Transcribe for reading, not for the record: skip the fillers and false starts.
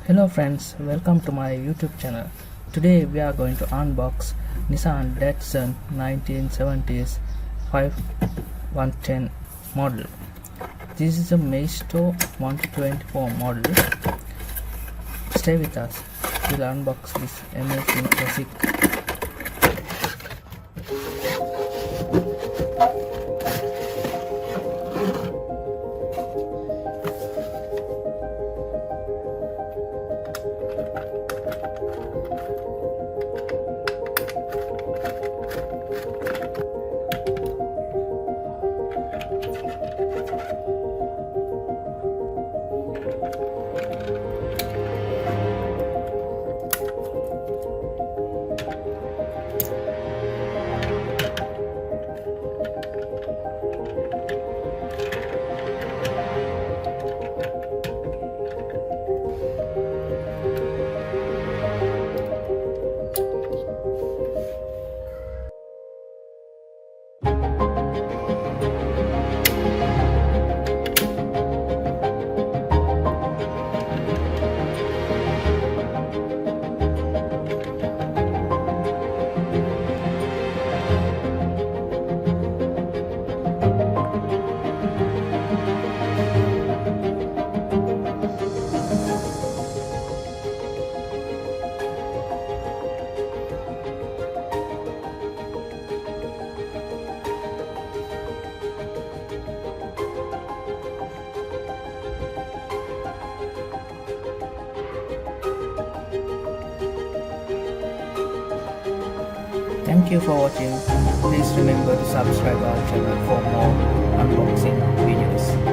Hello friends, welcome to my YouTube channel. Today we are going to unbox Nissan Datsun 1970s 5110 model. This is a Maisto 124 model. Stay with us. We'll unbox this amazing classic. Thank you for watching. Please remember to subscribe our channel for more unboxing videos.